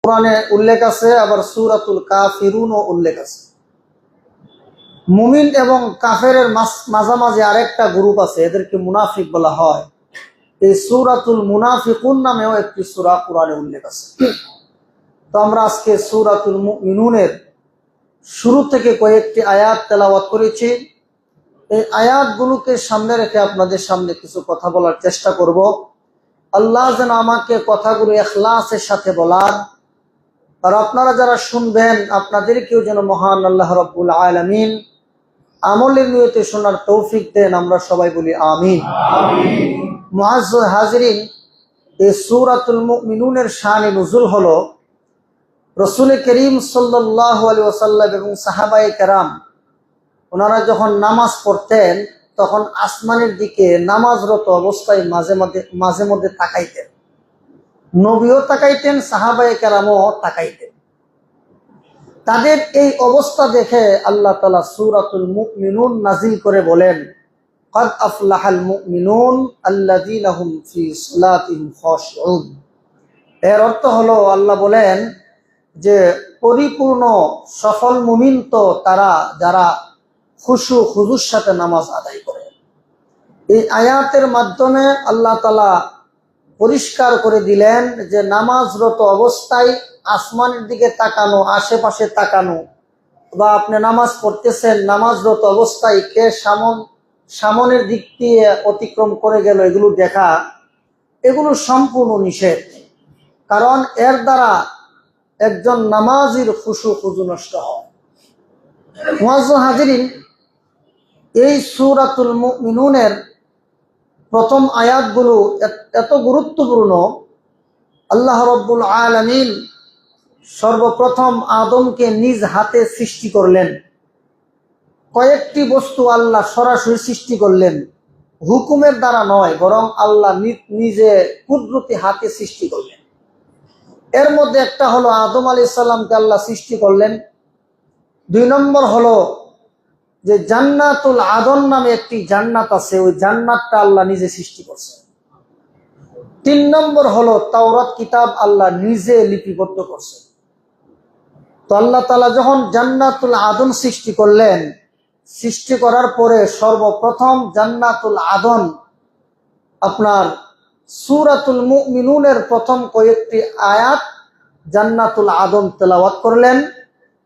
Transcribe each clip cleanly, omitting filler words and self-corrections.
কোরআনে উল্লেখ আছে, আবার সূরাতুল কাফিরুনও উল্লেখ আছে। মুমিন এবং কাফেরের মাঝামাঝি আরেকটা গ্রুপ আছে, এদেরকে মুনাফিক বলা হয়। এই সূরাতুল মুনাফিকুন নামেও একটি সূরা কোরআনে উল্লেখ আছে। তো আমরা আজকে সূরাতুল মুমিনুনের শুরু থেকে কয়েকটি আয়াত তেলাওয়াত করেছি। এই আয়াতগুলোকে সামনে রেখে আপনাদের সামনে কিছু কথা বলার চেষ্টা করব। আল্লাহ যেন আমাকে কথাগুলো ইখলাসের সাথে বলার, আর আপনারা যারা শুনবেন আপনাদেরকেও যেন মহান আল্লাহ রাব্বুল আলামিন আমলের নিয়তে শোনার তৌফিক দেন। আমরা সবাই বলি আমিন। মুআজ্জাজ হাজিরিন, এই সূরাতুল মুমিনুনের শানে নুজুল হলো রাসূল করিম সাল্লাল্লাহু আলাইহি ওয়াসাল্লাম এবং সাহাবায়ে কেরাম ওনারা যখন নামাজ পড়তেন তখন আসমানের দিকে নামাজরত অবস্থায় মাঝে মধ্যে তাকাইতেন। নবীও তাকাইতেন, সাহাবায়ে কেরামও তাকাইতেন। তাদের এই অবস্থা দেখে আল্লাহ তাআলা সূরাতুল মুমিনুন নাজিল করে বলেন, ক্বাদ আফলাহাল মুমিনুন আল্লাযীনা হুম ফী সালাতিহিম খাশিউন। এর অর্থ হলো, আল্লাহ বলেন যে পরিপূর্ণ সফল মুমিন তো তারা যারা খুশু খুজুর সাথে নামাজ আদায় করে। এই আয়াতের মাধ্যমে আল্লাহ তাআলা পরিষ্কার করে দিলেন যে নামাজরত অবস্থায় আসমানের দিকে তাকানো, আশেপাশে তাকানো, বা আপনি নামাজ পড়তেছেন নামাজরত অবস্থায় কে সামনের দিক দিয়ে অতিক্রম করে গেল এগুলো দেখা, এগুলো সম্পূর্ণ নিষেধ। কারণ এর দ্বারা একজন নামাজির খুশু খুজু নষ্ট হয়। মুআজ্জাজ হাজিরিন, এই সূরাতুল মুমিনুনের প্রথম আয়াতগুলো এত গুরুত্বপূর্ণ। আল্লাহ রাব্বুল আলামিন সর্বপ্রথম আদমকে নিজ হাতে সৃষ্টি করলেন। কয়েকটি বস্তু আল্লাহ সরাসরি সৃষ্টি করলেন, হুকুমের দ্বারা নয়, বরং আল্লাহ নিজে কুদরতি হাতে সৃষ্টি করলেন। এর মধ্যে একটা হলো আদম আলাইহিস সালামকে আল্লাহ সৃষ্টি করলেন। 2 নম্বর হলো যে জান্নাতুল আদন নামে একটি জান্নাত আছে, ওই জান্নাতটা আল্লাহ নিজে সৃষ্টি করছেন। 3 নম্বর হলো তাওরাত কিতাব আল্লাহ নিজে লিপিবদ্ধ করছেন। তো আল্লাহ তাআলা যখন জান্নাতুল আদন সৃষ্টি করলেন, সৃষ্টি করার পরে সর্বপ্রথম জান্নাতুল আদন আপনার সূরাতুল মুমিনুনের প্রথম কয়েকটি আয়াত জান্নাতুল আদন তেলাওয়াত করলেন,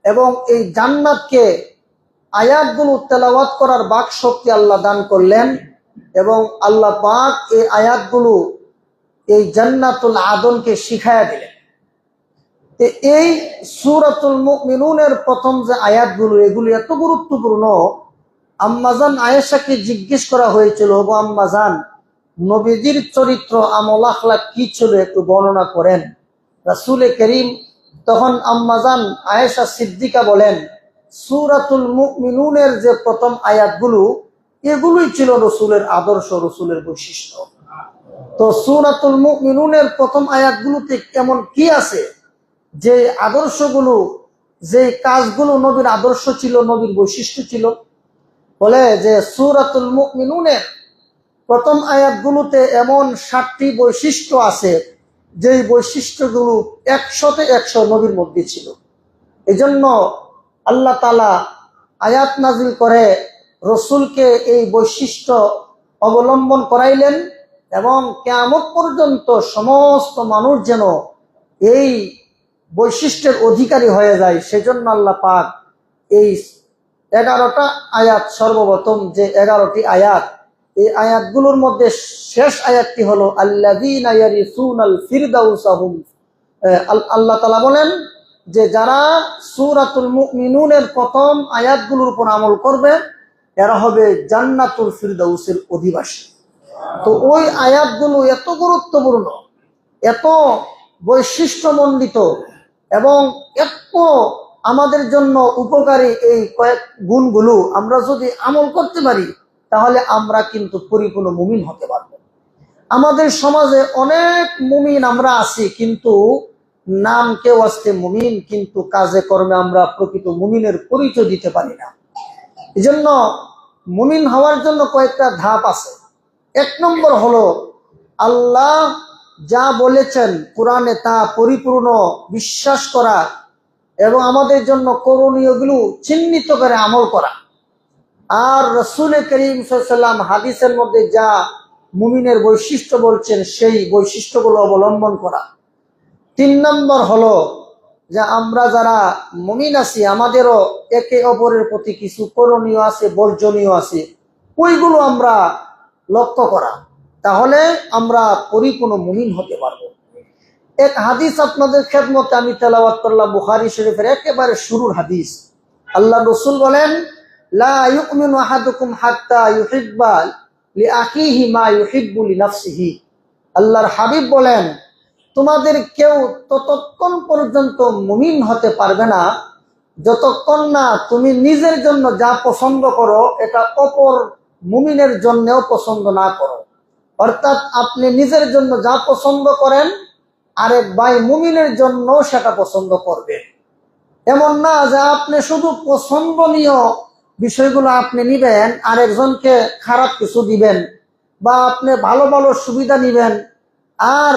এবং এই জান্নাতকে আয়াতগুলো তেলাওয়াত করার বাক শক্তি আল্লাহ দান করলেন, এবং আল্লাহ পাক এই আয়াতগুলো এই জান্নাতুল আদনকে শিখায়া দিলেন। তো এই সূরাতুল মুমিনুনের প্রথম যে আয়াতগুলো, এগুলো এত গুরুত্বপূর্ণ। আম্মাজান আয়েশাকে জিজ্ঞেস করা হয়েছিল, ওগো আম্মাজান, নবীজির চরিত্র আমল আখলাক কি ছিল একটু বর্ণনা করেন। রাসূল করিম তখন আম্মাজান আয়েশা সিদ্দিকা বলেন, সূরাতুল মুমিনুনের যে প্রথম আয়াতগুলো, এগুলোই ছিল রসুলের আদর্শ, রসুলের বৈশিষ্ট্য। তো সূরাতুল মুমিনুনের প্রথম আয়াতগুলোতে এমন কি আছে যে আদর্শগুলো, যে কাজগুলো নবীর আদর্শ ছিল, নবীর বৈশিষ্ট্য ছিল? বলে যে সূরাতুল মুমিনুনের প্রথম আয়াতগুলোতে এমন 7টি বৈশিষ্ট্য আছে, যেই বৈশিষ্ট্যগুলো 100-তে 100 নবীর মধ্যে ছিল। এজন্য আল্লাহ তাআলা আয়াত নাজিল করে রসুলকে এই বৈশিষ্ট্য অবলম্বন করাইলেন, এবং কিয়ামত পর্যন্ত সমস্ত মানুষ যেন এই বৈশিষ্ট্যের অধিকারী হয়ে যায়। সেজন্য আল্লাহ পাক এই 11টা আয়াত, সর্বপ্রথম যে 11টি আয়াত, এই আয়াতগুলোর মধ্যে শেষ আয়াতটি হলো আল্লাযীনা ইয়ারিসুনাল ফিরদাউসা হুম। আল্লাহ তাআলা বলেন যে যারা সূরাতুল মুমিনুনের প্রথম আয়াতগুলোর উপর আমল করবে এরা হবে জান্নাতুল ফিরদাউসের অধিবাসী। তো ওই আয়াতগুলো এত গুরুত্বপূর্ণ, এত বৈশিষ্ট্যমণ্ডিত, এবং এত আমাদের জন্য উপকারী, এই কয়েক গুণগুলো আমরা যদি আমল করতে পারি তাহলে আমরা কিন্তু পরিপূর্ণ মুমিন হতে পারবো। আমাদের সমাজে অনেক মুমিন আমরা আছি, কিন্তু নাম কেউ আসতে মুমিন, কিন্তু কাজে কর্মে আমরা প্রকৃত মুমিনের পরিচয় দিতে পারি না। এই জন্য মুমিন হওয়ার জন্য কয়েকটা ধাপ আছে। 1 নম্বর হলো আল্লাহ যা বলেছেন কোরআনে তা পরিপূর্ণ বিশ্বাস করা এবং আমাদের জন্য করণীয়গুলো চিহ্নিত করে আমল করা, আর রাসূল করিম সাল্লাল্লাহু আলাইহি ওয়াসাল্লাম হাদিসের মধ্যে যা মুমিনের বৈশিষ্ট্য বলছেন সেই বৈশিষ্ট্যগুলো অবলম্বন করা। 3 নম্বর হলো যে আমরা যারা মুমিন আছি আমাদেরও একে অপরের প্রতি কিছু করণীয় আছে, বর্জনীয় আছে, ওইগুলো আমরা লক্ষ্য করা, তাহলে আমরা পরিপূর্ণ মুমিন হতে পারবো। এক হাদিস আপনাদের খেদমতে আমি তেলাওয়াত করলাম, বুখারী শরীফের একেবারে শুরুর হাদিস। আল্লাহ রাসূল বলেন, লা ইউমিনু আহাদুকুম হাত্তা ইউহিব্বা লিআখিহি মা ইউহিব্বু লিনাফসিহি। আল্লাহর হাবিব বলেন, তোমাদের কেউ ততক্ষণ পর্যন্ত মুমিন হতে পারবে না যতক্ষণ না তুমি নিজের জন্য যা পছন্দ করো এটা অপর মুমিনের জন্যও পছন্দ না করো। অর্থাৎ আপনি নিজের জন্য যা পছন্দ করেন আরেক ভাই মুমিনের জন্য সেটা পছন্দ করবে। এমন না যে আপনি শুধু পছন্দনীয় বিষয়গুলো আপনি নিবেন, আরেকজনকে খারাপ কিছু দিবেন, বা আপনি ভালো ভালো সুবিধা নিবেন, আর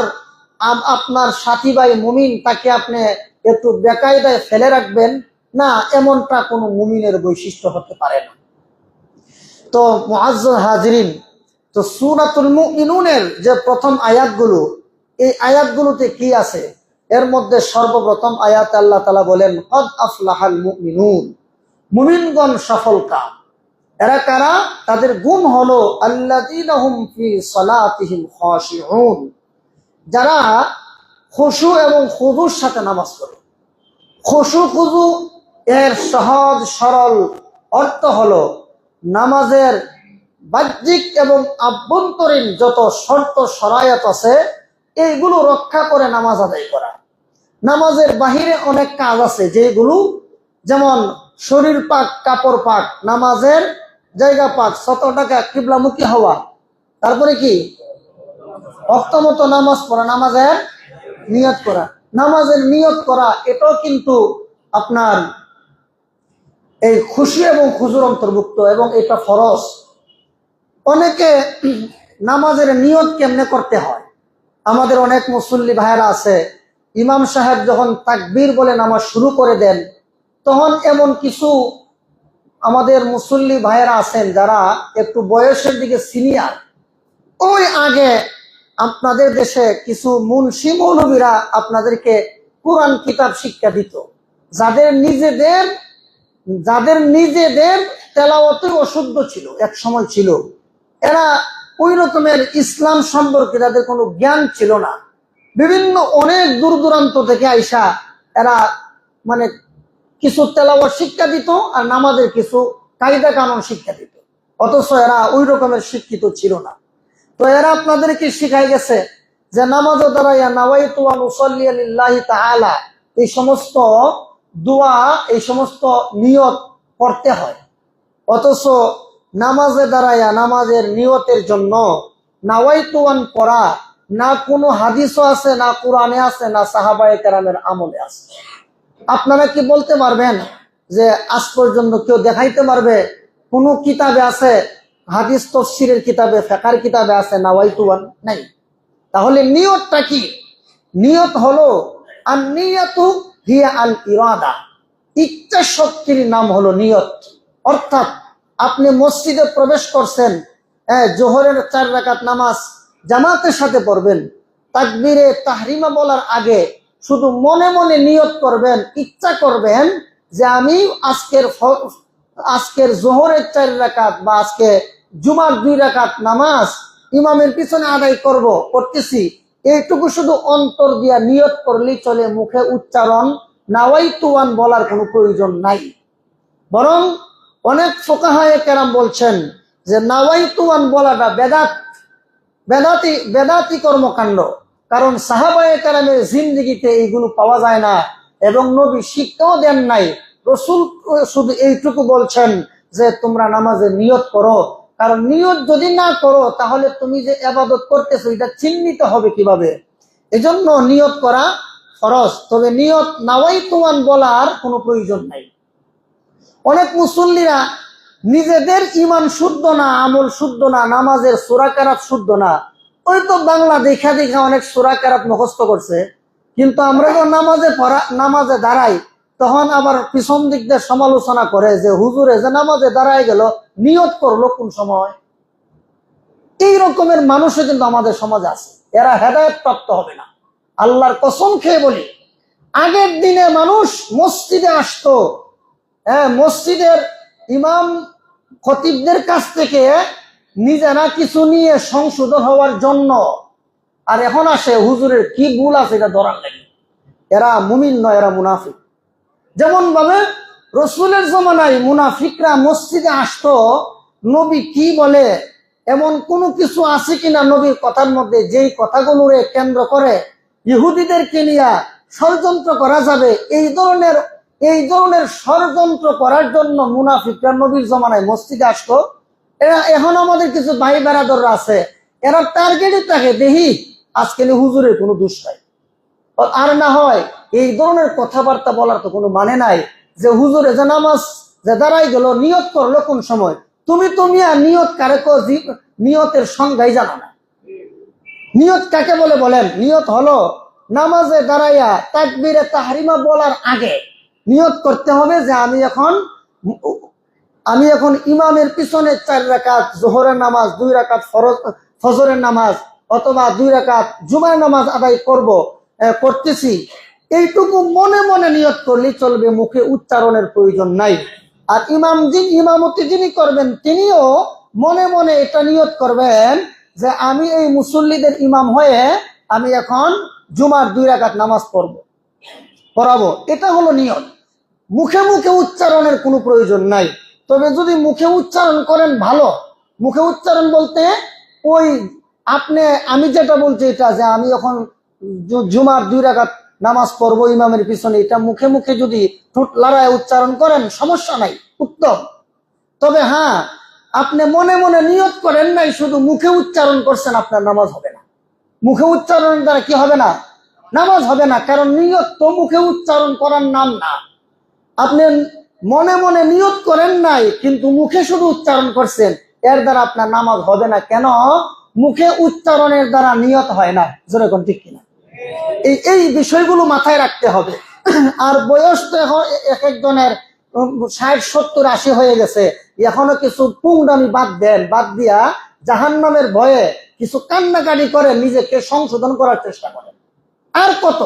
আপনার সাথী ভাই মুমিন তাকে আপনি একটু বেকায়দায় ফেলে রাখবেন না, এমনটা কোনো মুমিনের বৈশিষ্ট্য হতে পারে না। তো মুআজ্জাজ হাজিরিন, তো সূরাতুল মুমিনুনের যে প্রথম আয়াতগুলো, এই আয়াতগুলোতে কি আছে? এর মধ্যে সর্বপ্রথম আয়াত আল্লাহ তাআলা বলেন, কদ আফলাহাল মুমিনুন, মুমিনগণ সফল কাম। এরা কারা? তাদের গুণ হলো আল্লাযীনা হুম ফি সালাতিহিম খাশিউন, যারা খুশু এবং খুযুর সাথে নামাজ পড়ে। খুশু খুযু এর সহজ সরল অর্থ হলো নামাজের বাহ্যিক এবং আভ্যন্তরীণ যত শর্ত শরায়ত আছে এইগুলো রক্ষা করে নামাজ আদায় করা। নামাজের বাহিরে অনেক কাজ আছে যেগুলো, যেমন শরীর পাক, কাপড় পাক, নামাজের জায়গা পাক, 7 টাকা কিবলামুখী হওয়া, তারপরে কি অক্তমতো নামাজ পড়া, নামাজের নিয়ত করা। নামাজের নিয়ত করা এটাও কিন্তু আপনার এই খুশি এবং খুজুর অন্তর্ভুক্ত, এবং এটা ফরজ। অনেকে নামাজের নিয়ত কেমনে করতে হয়, আমাদের অনেক মুসল্লি ভাইয়েরা আছে, ইমাম সাহেব যখন তাকবীর বলে নামাজ শুরু করে দেন, তখন এমন কিছু আমাদের মুসল্লি ভাইয়েরা আছেন যারা একটু বয়সের দিকে সিনিয়র, ওই আগে আপনাদের দেশে কিছু মুন্সি মৌলবীরা আপনাদেরকে কোরআন কিতাব শিক্ষা দিত, যাদের নিজেদের তেলাওয়াতে অশুদ্ধ ছিল, এক সময় ছিল। এরা ওই রকমের ইসলাম সম্পর্কে তাদের কোনো জ্ঞান ছিল না। বিভিন্ন অনেক দূর দূরান্ত থেকে আইসা এরা মানে কিছু তেলাওয়াত শিক্ষা দিত আর নামাজের কিছু কায়দা কানুন শিক্ষা দিত, অথচ এরা ওই রকমের শিক্ষিত ছিল না। তো এরা আপনাদেরকে শিখাই গেছে যে নামাজের দ্বারা নাওয়াইতু আন উসাল্লি লিল্লাহি তাআলা, এই সমস্ত দোয়া, এই সমস্ত নিয়ত করতে হয়। অথচ নামাজের দ্বারা নামাজের নিয়তের জন্য নাওয়াইতু আন পড়া না কোনো হাদিসও আছে, না কোরআনে আছে, না সাহাবায়ে কেরামের আমলে আছে। আপনারা কি বলতে পারবেন যে আজ পর্যন্ত কেউ দেখাইতে পারবে কোন কিতাবে আছে, হাদিস তাফসীরের কিতাবে, ফিকহের কিতাবে আছে নাওয়াইতু আন? নাই। তাহলে নিয়তটা কি? নিয়ত হলো আন নিয়াতু হিয়া আল ইরাদা, ইচ্ছা শক্তির নাম হলো নিয়ত। অর্থাৎ আপনি মসজিদে প্রবেশ করছেন, জোহরের 4 রাকাত নামাজ জামাতের সাথে পড়বেন, তাকবীরে তাহরিমা বলার আগে শুধু মনে মনে নিয়ত করবেন, ইচ্ছা করবেন যে আমি আজকের জোহরের 4 রাকাত বা আজকে জুমার 2 রাকাত নামাজ ইমামের পিছনে আদায় করতেছি, এইটুকু শুধু অন্তর দিয়া নিয়ত করলেই চলে, মুখে উচ্চারণ নাওয়াইতু আন বলার কোনো প্রয়োজন নাই। বরং অনেক ফুকাহায়ে কেরাম বলছেন যে নাওয়াইতু আন বলাটা বেদাতি কর্মকাণ্ড, কারণ সাহাবায়ে কেরামের জিন্দেগিতে এইগুলো পাওয়া যায় না এবং নবী শিক্ষাও দেন নাই। রাসূল শুধু এইটুকু বলছেন যে তোমরা নামাজে নিয়ত করো, কারণ নিয়ত যদি না করো তাহলে তুমি যে ইবাদত করতেছো এটা চিহ্নিত হবে কিভাবে। এজন্য নিয়ত করা ফরজ, তবে নিয়ত নাওয়াইতু আন বলার কোনো প্রয়োজন নাই। অনেক মুসল্লিরা নিজেদের ঈমান শুদ্ধ না, আমল শুদ্ধ না, নামাজের সূরা কেরাত শুদ্ধ না, ওই তো বাংলা দেখা দেখা অনেক সূরা কেরাত মুখস্থ করছে, কিন্তু আমরা যখন নামাজে দাঁড়াই তখন আবার পিছন দিক দিয়ে সমালোচনা করে যে হুজুরে যে নামাজে দাঁড়ায় গেল, নিয়ত করলো কোন সময়। এই রকমের মানুষও কিন্তু আমাদের সমাজে আছে, এরা হেদায়েত প্রাপ্ত হবে না। আল্লাহর কসম খেয়ে বলি, আগের দিনে মানুষ মসজিদে আসতো, হ্যাঁ, মসজিদের ইমাম খতিবদের কাছ থেকে নিজেরা কিছু নিয়ে সংশোধন হওয়ার জন্য, আর এখন আসে হুজুরের কি ভুল আছে এটা ধরার লাগে। এরা মুমিন নয়, এরা মুনাফিক। যেমন ভাবে রসুলের জমানায় মুনাফিকরা মসজিদে আসতো, নবী কি বলে এমন কোনো কিছু আছে কিনা নবীর কথার মধ্যে, যেই কথাগুলোরে কেন্দ্র করে ইহুদিদেরকে নিয়ে ষড়যন্ত্র করা যাবে, এই ধরনের ষড়যন্ত্র করার জন্য মুনাফিকরা নবীর জমানায় মসজিদে আসতো। এরা এখন আমাদের কিছু ভাই বেরাদররা আছে, এরা টার্গেটই থাকে, দেখি আজকে হুজুরের কোনো দোষ নাই। আর না হয় এই ধরনের কথাবার্তা বলার তো কোনো মানে নাই, যে হুজুরে যে নামাজ যে দাঁড়াই গেল, নিয়ত করলো কোন সময়। তুমি নিয়ত কারে কো, নিয়তের সংজ্ঞাই জানো না। নিয়ত কাকে বলে বলেন? নিয়ত হলো নামাজে দাঁড়াইয়া তাকবীরে তাহরিমা বলার আগে নিয়ত করতে হবে যে আমি এখন ইমামের পিছনে 4 রাকাত যোহরের নামাজ, 2 রাকাত ফজরের নামাজ অথবা 2 রাকাত জুমার নামাজ আদায় করতেছি। এইটুকু মনে মনে নিয়ত করলেই চলবে, মুখে উচ্চারণের প্রয়োজন নাই। আর ইমামতি যিনি করবেন তিনিও মনে মনে এটা নিয়ত করবেন যে আমি এই মুসল্লিদের ইমাম হয়ে আমি এখন জুমার 2 রাকাত নামাজ পড়াবো। এটা হলো নিয়ত। মুখে মুখে উচ্চারণের কোনো প্রয়োজন নাই। তবে যদি মুখে উচ্চারণ করেন ভালো, মুখে উচ্চারণ বলতে ওই আমি যেটা বলছি এটা, যে আমি এখন জুমার 2 রাকাত নামাজ পড়বো ইমামের পিছনে, এটা মুখে মুখে যদি ঠোঁট লড়ায় উচ্চারণ করেন সমস্যা নাই, উত্তম। তবে হ্যাঁ, আপনি মনে মনে নিয়ত করেন নাই, শুধু মুখে উচ্চারণ করছেন, আপনার নামাজ হবে না। মুখে উচ্চারণের দ্বারা কি হবে না? নামাজ হবে না, কারণ নিয়ত তো মুখে উচ্চারণ করার নাম না। আপনি মনে মনে নিয়ত করেন নাই, কিন্তু মুখে শুধু উচ্চারণ করছেন, এর দ্বারা আপনার নামাজ হবে না। কেন? মুখে উচ্চারণের দ্বারা নিয়ত হয় না। যেরকম ঠিক কিনা? এই বিষয়গুলো মাথায় রাখতে হবে। আর বয়স তো এখন এক একজনের 60, 70, 80 হয়ে গেছে, এখনো কিছু পুংডামি বাদ দিয়া জাহান্নামের ভয়ে কিছু কান্নাকাটি করে নিজেকে সংশোধন করার চেষ্টা করেন। আর কত?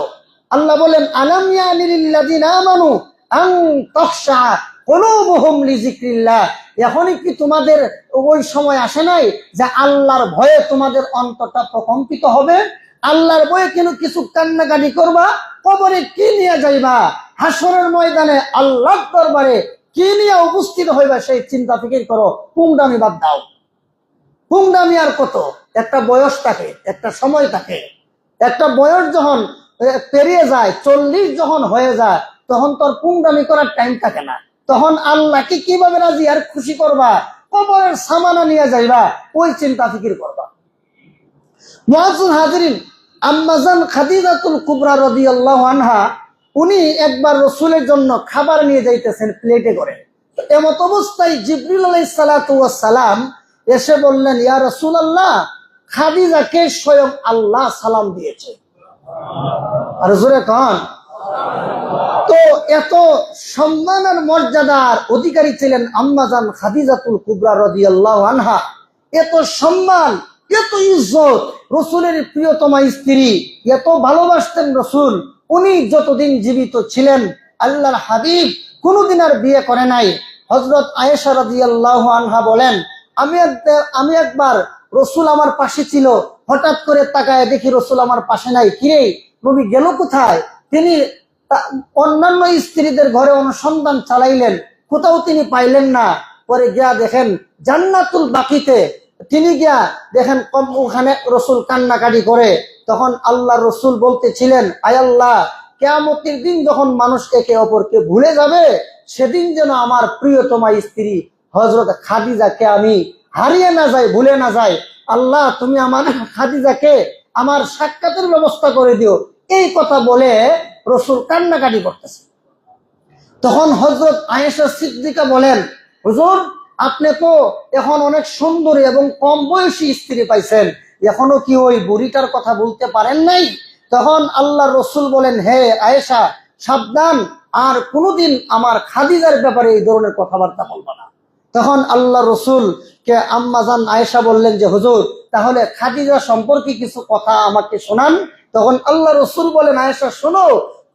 আল্লাহ বলেন, আলাম ইয়ানিল লাযিনা আমানু আন তাখশা কুলুবুহুম লিযিকরিল্লাহ। এখনই কি তোমাদের ওই সময় আসে নাই যে আল্লাহর ভয়ে তোমাদের অন্তরটা প্রকম্পিত হবে? আল্লাহর ভয়ে কিছু কান্নাকাটি করবা? কবরে কি নিয়ে যাইবা? হাসরের ময়দানে আল্লাহর দরবারে কি নিয়ে উপস্থিত হইবা সেই চিন্তা ফিকির করো। পুংডামি বাদ দাও। পুংডামি আর কত? একটা বয়স থাকে, একটা সময় থাকে। একটা বয়স যখন পেরিয়ে যায়, 40 যখন হয়ে যায়, তখন তোর পুংডামি করার টাইম থাকে না। তখন আল্লাহকে কিভাবে রাজি আর খুশি করবা, কবরের সামানা নিয়ে যাইবা, ওই চিন্তা ফিকির করবা। মুআজ্জিন হাজিরিন, আম্মাজান খাদিজাতুল কুবরা রাদিয়াল্লাহু আনহা, উনি একবার রাসূলের জন্য খাবার নিয়ে যাইতেছেন প্লেটে করে। এমত অবস্থায় জিবরিল আলাইহিস সালাতু ওয়াস সালাম এসে বললেন, ইয়া রাসূলুল্লাহ, খাদিজাকে স্বয়ং আল্লাহ সালাম দিয়েছে। আর জোরে কান। তো এত সম্মান আর মর্যাদার অধিকারী ছিলেন আম্মাজান খাদিজাতুল কুবরা রাদিয়াল্লাহু আনহা। এত সম্মান, এত ইজ্জত, রসুলের প্রিয়তমা স্ত্রী, এত ভালোবাসতেন রসুল। উনি যতদিন জীবিত ছিলেন, আল্লাহর হাবিব কোনদিন আর বিয়ে করে নাই। হযরত আয়েশা রাদিয়াল্লাহু আনহা বলেন, আমি একবার রসুল আমার পাশে ছিল, হঠাৎ করে তাকায় দেখি রসুল আমার পাশে নাই। কিরে, নবী গেল কোথায়? তিনি অন্যান্য স্ত্রীদের ঘরে অনুসন্ধান চালাইলেন, কোথাও তিনি পাইলেন না। পরে গিয়া দেখেন জান্নাতুল বাকিতে, তিনি গিয়া দেখেন ওখানে রসুল কান্নাকাটি করে। তখন আল্লাহ রসুল বলতেছিলেন, আয় আল্লাহ, কিয়ামতের দিন যখন মানুষ একে অপরকে ভুলে যাবে, সেদিন যেন আমার প্রিয়তমা স্ত্রী হযরত খাদিজাকে আমি হারিয়ে না যাই, ভুলে না যাই। আল্লাহ, তুমি আমার খাদিজাকে আমার সাক্ষাতের ব্যবস্থা করে দিও। এই কথা বলে রসুল কান্নাকাটি করতেছে। তখন হযরত আয়েশা সিদ্দিকা বলেন, হুজুর, আপনি তো এখন অনেক সুন্দরী এবং কম বয়সী স্ত্রী পাইছেন, এখনো কি ওই বুড়িটার কথা বলতে পারেন নাই? তখন আল্লাহ রসুল বলেন, হে আয়েশা, সাবধান, আর কোনোদিন আমার খাদিজার ব্যাপারে এই ধরনের কথাবার্তা বলবা না। তখন আল্লাহ রসুল কে আম্মাজান আয়েশা বললেন যে হুজুর, তাহলে খাদিজা সম্পর্কে কিছু কথা আমাকে শোনান। তখন আল্লাহ রসুল বলেন, আয়েশা শোনো,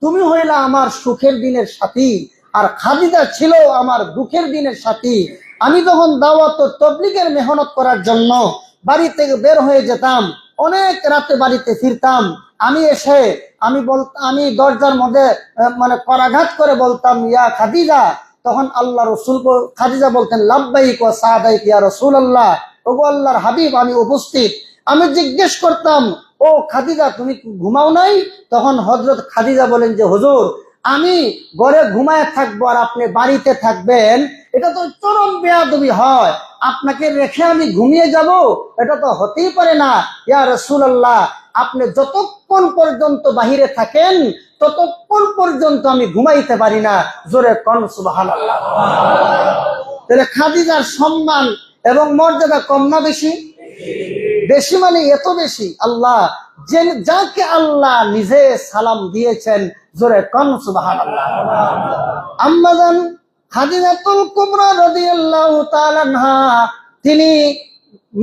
তুমি হইলা আমার সুখের দিনের সাথী, আর খাদিজা ছিল আমার দুঃখের দিনের সাথী। আমি যখন দাওয়াত ও তাবলীগের মেহনত করার জন্য বাড়ি থেকে বের হয়ে যেতাম, অনেক রাতে বাড়িতে ফিরতাম, আমি এসে আমি দরজার মধ্যে মানে করাঘাত করে বলতাম, ইয়া খাদিজা। তখন আল্লাহ রসুল খাদিজা বলতেন, লাব্বাইক ওয়া সাদাইক ইয়া রাসূলুল্লাহ, ওগো আল্লাহর হাবিব, আমি উপস্থিত। আমি জিজ্ঞেস করতাম, ও খাদিজা, তুমি ঘুমাও নাই? তখন হযরত খাদিজা বলেন যে হুজুর, আমি ঘরে ঘুমায় থাকবো আর আপনি বাড়িতে থাকবেন, এটা তো চরম বেয়াদবি হয়। আপনাকে রেখে আমি ঘুমিয়ে যাব, এটা তো হতেই পারে না। ইয়া রাসূলুল্লাহ, আপনি যতক্ষণ পর্যন্ত বাহিরে থাকেন ততক্ষণ পর্যন্ত আমি ঘুমাইতে পারি না। জোরে কোন সুবহানাল্লাহ। তাহলে খাদিজার সম্মান এবং মর্যাদা কম না বেশি? বেশি, মানে এত বেশি, আল্লাহ যাকে আল্লাহ নিজে সালাম দিয়েছেন। জোরে কোন সুবহানাল্লাহ। আম্মাজান খাদিজাতুল কুবরা রাদিয়াল্লাহু তাআলা আনহা, তিনি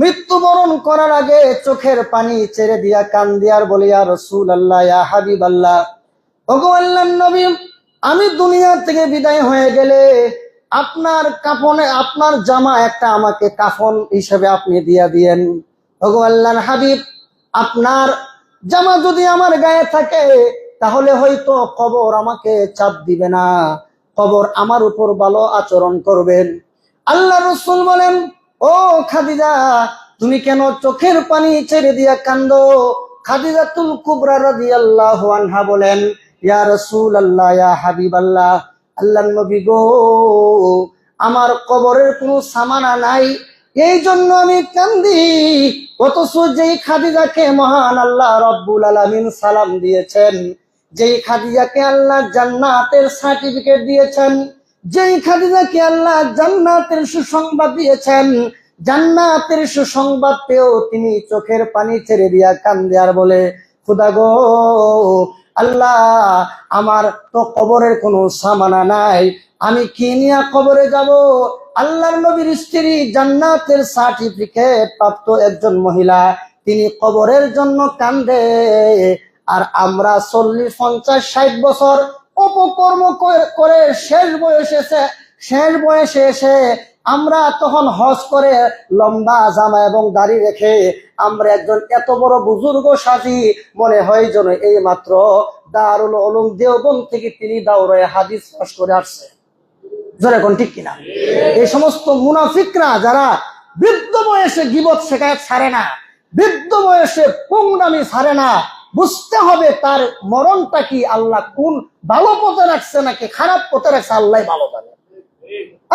মৃত্যুবরণ করার আগে চোখের পানি ছেড়ে দিয়া কান্দিয়ার বলে, ইয়া রাসূলুল্লাহ, ইয়া হাবিবাল্লাহ, ওগো আল্লাহর নবী, আমি দুনিয়া থেকে বিদায় হয়ে গেলে আপনার কাফনে, আপনার জামা একটা আমাকে কাফন হিসেবে আপনি দিয়া দিয়েন। ওগো আল্লাহর হাবিব, আপনার জামা যদি আমার গায়ে থাকে তাহলে হয়তো কবর আমাকে চাপ দিবে না, কবর আমার উপর ভালো আচরণ করবেন। আল্লাহ রাসূল বলেন, ও খাদিজা, তুমি কেন চোখের পানি ছেড়ে দিয়া কান্দো? খাদিজাতুল কুবরা রাদিয়াল্লাহু আনহা বলেন, ইয়া রাসূলুল্লাহ, ইয়া হাবিবাল্লাহ, আল্লাহর নবী গো, আমার কবরের কোনো সামানা নাই, এই জন্য আমি কান্দি। অথচ যেই খাদিজাকে মহান আল্লাহ রব্বুল আলামিন সালাম দিয়েছেন, যেই খাদিজাকে আল্লাহ জান্নাতের সার্টিফিকেট দিয়েছেন, যেই খাদিজাকে আল্লাহ জান্নাতের সুসংবাদ দিয়েছেন, জান্নাতের সুসংবাদ পেয়েও তিনি চোখের পানি ছেড়ে দিয়া কান্দে আর বলে, খোদা গো, আল্লাহ, আমার তো কবরের কোনো সামানা নাই, আমি কি নিয়ে কবরে যাব? আল্লাহর নবীর স্ত্রী, জান্নাতের সার্টিফিকেট প্রাপ্ত একজন মহিলা, তিনি কবরের জন্য কান্দে। আর আমরা 40, 50, 60 বছর অপকর্ম করে শেষ বয়সে এসে আমরা তখন হজ করে লম্বা জামা এবং দাড়ি রেখে আমরা একজন এত বড় বুজুর্গ সাজি, মনে হয় যেন এই মাত্র দারুল উলুম দেওবন্দ থেকে তিনি দাওরায়ে হাদিস পাশ করে আসছে। জোরে কোন ঠিক কিনা? এই সমস্ত মুনাফিকরা যারা বৃদ্ধ বয়সে গীবত শেখায়ত ছাড়ে না, বৃদ্ধ বয়সে পুংনামি ছাড়ে না, বুঝতে হবে তার মরণটা কি আল্লাহ কোন ভালো পথে রাখছে নাকি খারাপ পথে রাখছে, আল্লাহ ভালো জানে।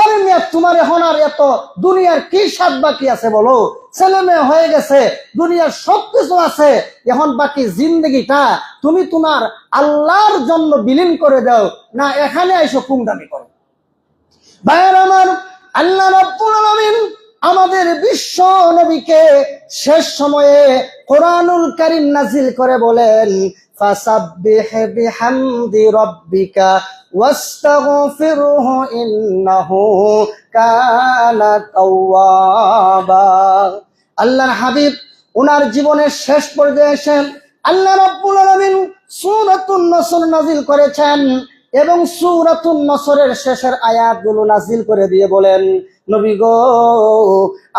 আরে মিয়া, তোমার এখন আর এত দুনিয়ার কি স্বাদ বাকি আছে বলো? ছেলে মেয়ে হয়ে গেছে, দুনিয়ার সবকিছু আছে, এখন বাকি জিন্দগিটা তুমি তোমার আল্লাহর জন্য বিলীন করে দাও না, এখানে আইসো পুংদামি করো। ভাইয়ের আমার, আল্লাহ রাব্বুল আলামিন আমাদের বিশ্ব নবীকে শেষ সময়ে কোরআনুল কারীম নাজিল করে বলেন, ফাসাব্বিহ বিহামদি রাব্বিকা ওয়াস্তাগফিরহু ইন্নাহু কানা তাওয়াবা। আল্লাহর হাবিব ওনার জীবনের শেষ পর্যায়ে এসে আল্লাহ রাব্বুল আলামিন সূরাতুন নসর নাজিল করেছেন এবং সূরাতুন নসরের শেষের আয়াতগুলো নাজিল করে দিয়ে বলেন, নবী গো,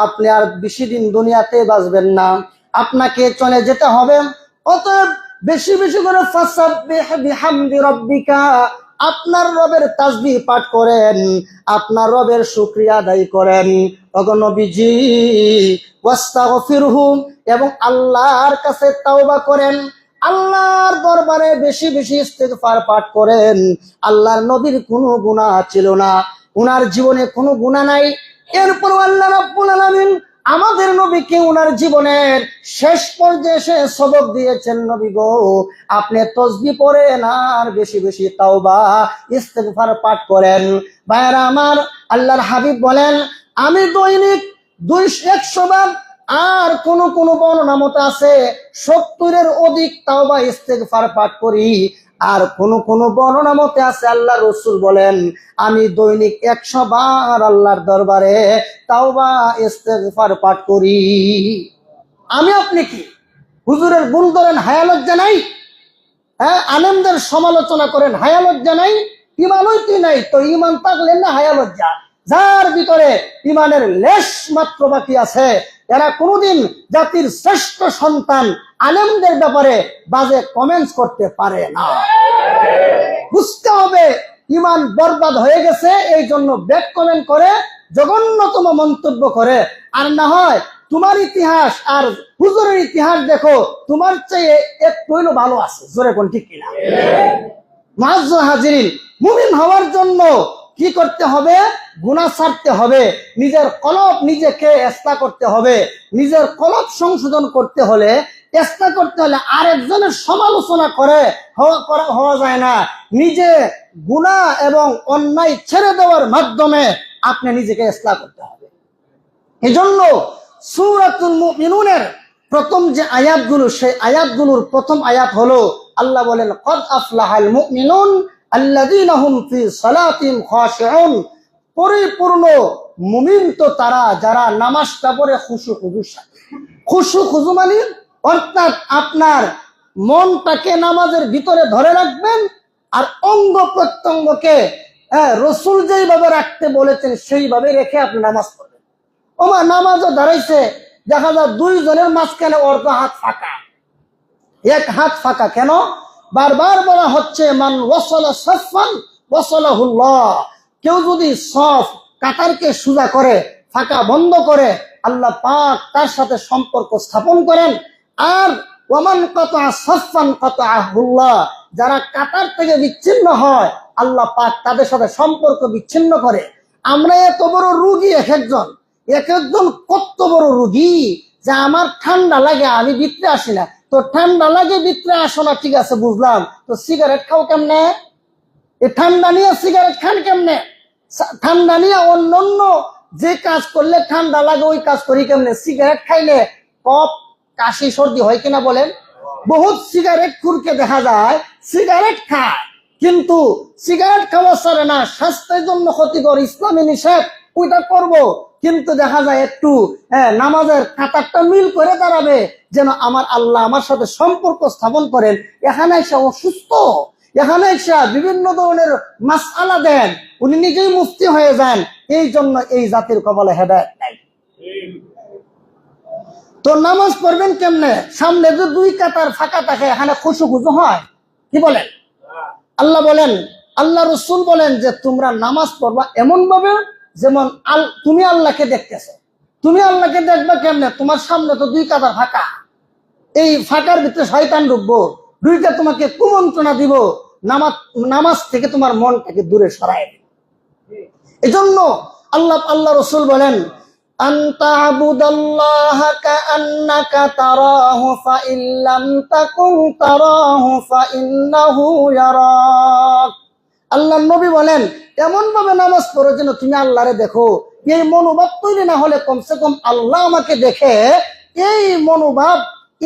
আপনি আর বেশি দিন দুনিয়াতে বাঁচবেন না, আপনাকে চলে যেতে হবে। অতএব বেশি বেশি করে ফাসাব্বিহ বিহামদি রাব্বিকা, আপনার রবের তাসবিহ পাঠ করেন, আপনার রবের শুকরিয়া আদায় করেন। ওগো নবীজি, ওয়াস্তাগফিরহু, এবং আল্লাহর কাছে তাওবা করেন, আল্লাহর দরবারে বেশি বেশি ইস্তিগফার পাঠ করেন। আল্লাহর নবীর কোনো গুনাহ ছিল না, উনার জীবনে কোনো গুনাহ নাই। এরপর আল্লাহ রাব্বুল আলামিন আমাদের নবীকে উনার জীবনের শেষ পর্যায়ে এসে সবক দিয়েছেন, নবী গো, আপনি তাসবিহ পড়েন আর বেশি বেশি তাওবা ইস্তিগফার পাঠ করেন। ভাইরা আমার, আল্লাহর হাবিব বলেন, আমি দৈনিক 100 বার আর কোন কোন বর্ণনা মতে আছে 70-এর অধিক তাওবা ইস্তেগফার পাঠ করি। আর কোন কোন বর্ণনা মতে আছে আল্লাহ রসুল বলেন আমি দৈনিক 100 বার আল্লাহর দরবারে তাওবা ইস্তেগফার পাঠ করি। আমি আপনি কি হুজুরের গুণ ধরেন, হায়া লজ্জা নাই? হ্যাঁ, আলেমদের সমালোচনা করেন, হায়া লজ্জা নাই? ইমানই কি নাই, তো ইমান থাকলে না হায়া লজ্জা? যার ভিতরে ইমানের লেশ মাত্র বাকি আছে এরা কোনোদিন জাতির শ্রেষ্ঠ সন্তান আলেমদের ব্যাপারে বাজে কমেন্টস করতে পারে না। বুঝতে হবে ইমান বরবাদ হয়ে গেছে, এই জন্য ব্যাক কমেন্ট করে জঘন্যতম মন্তব্য করে। আর না হয় তোমার ইতিহাস আর হুজুরের ইতিহাস দেখো, তোমার চেয়ে একটু হইলো ভালো আছে। জোরে কোন ঠিক কিনা? মুআজ্জাজ হাজিরিন, মুমিন হওয়ার জন্য কি করতে হবে? গুনাহ ছাড়তে হবে, নিজের কলব নিজেকে ইসলাহ করতে হবে। নিজের কলব সংশোধন করতে হলে, ইসলাহ করতে হলে আরেকজনের সমালোচনা করে হওয়া যায় না। নিজে গুনাহ এবং অন্যায় ছেড়ে দেওয়ার মাধ্যমে আপনি নিজেকে ইসলাহ করতে হবে। এজন্য সূরাতুল মুমিনুনের প্রথম যে আয়াতগুলো, সেই আয়াতগুলোর প্রথম আয়াত হলো আল্লাহ বলেন কদ আফলাহাল মুমিনুন আল্লাযীনা হুম ফি সালাতিহিম খাশিউন। পরিপূর্ণ মুমিন তো তারা যারা নামাজটা পড়ে খুশু খুজুর সাথে। খুশু খুজু মানে অর্থাৎ আপনার মনটাকে নামাজের ভিতরে ধরে রাখবেন আর অঙ্গ প্রত্যঙ্গকে রসুল যেইভাবে রাখতে বলেছেন সেইভাবে রেখে আপনি নামাজ পড়বেন। ওমা নামাজও দাঁড়াইছে, দেখা যায় দুইজনের মাঝখানে অর্ধ হাত ফাঁকা, এক হাত ফাঁকা। কেন? বারবার বলা হচ্ছে মান ওয়াসালা সাফান ওয়াসালাহুল্লাহ। কেউ যদি সফ কাতারকে সোজা করে, ফাঁকা বন্ধ করে, আল্লাহ পাক তার সাথে সম্পর্ক স্থাপন করেন। আর ওয়ামান কাতা সাফান কাতাহুল্লাহ, যারা কাতার থেকে বিচ্ছিন্ন হয় আল্লাহ পাক তাদের সাথে সম্পর্ক বিচ্ছিন্ন করে। আমরা এত বড় রোগী, এক একজন কত বড় রোগী যে আমার ঠান্ডা লাগে আমি ভিতরে আসি না। তো ঠান্ডা লাগে ভিতরে আসো না, ঠিক আছে বুঝলাম, তো সিগারেট খাও কেমনে? এই ঠান্ডা নিয়ে সিগারেট খান কেমনে? ঠান্ডা নিয়ে অন্য যে কাজ করলে ঠান্ডা লাগে ওই কাজ করি কেমনে? সিগারেট খাইলে কফ কাশি সর্দি হয় কিনা বলেন? বহুত সিগারেট খুরকে দেখা যায় সিগারেট খায়, কিন্তু সিগারেট খাওয়া ছাড়ে না, স্বাস্থ্যের জন্য ক্ষতিকর, ইসলামী নিষেধ, ওইটা করব। কিন্তু দেখা যায় একটু নামাজের কাতারটা মিল করে দাঁড়াবে, যেন আমার আল্লাহ আমার সাথে সম্পর্ক স্থাপন করেন। এখানে এসে অসুস্থ, এখানে এসে বিভিন্ন ধরনের মাসআলা দেন, উনি নিজেই মুফতি হয়ে যান। এই জন্য এই জাতির কপালে হেদায়েত নাই। তো নামাজ পড়বেন কেমনে? সামনে যে দুই কাতার ফাঁকা থাকে, এখানে খুশু খুশু হয়, কি বলেন? আল্লাহ বলেন, আল্লাহ রসুল বলেন যে তোমরা নামাজ পড়বা এমন ভাবে যেমন তুমি আল্লাহকে দেখতেছো। তুমি আল্লাহকে দেখবা কেমনে? তোমার সামনে তো দুই কাতার ফাঁকা, এই ফাঁকার ভিতরে শয়তান ঢুকবো, দুইটা তোমাকে কুমন্ত্রণা দিব, নামাজ থেকে তোমার মনটাকে দূরে সরায় দিবে। এজন্য আল্লাহ রসুল বলেন আনতা আবুদাল্লাহা কাআন্নাকা তারাহু ফাইন লাম তাকুন তারাহু ফাইন্নাহু ইয়ারাক। আল্লাহর নবী বলেন এমন ভাবে নামাজ পড়ো যেন তুমি আল্লাহরে দেখো। এই মনোভাব তৈরি না হলে কমসে কম আল্লাহ আমাকে দেখে, এই মনোভাব,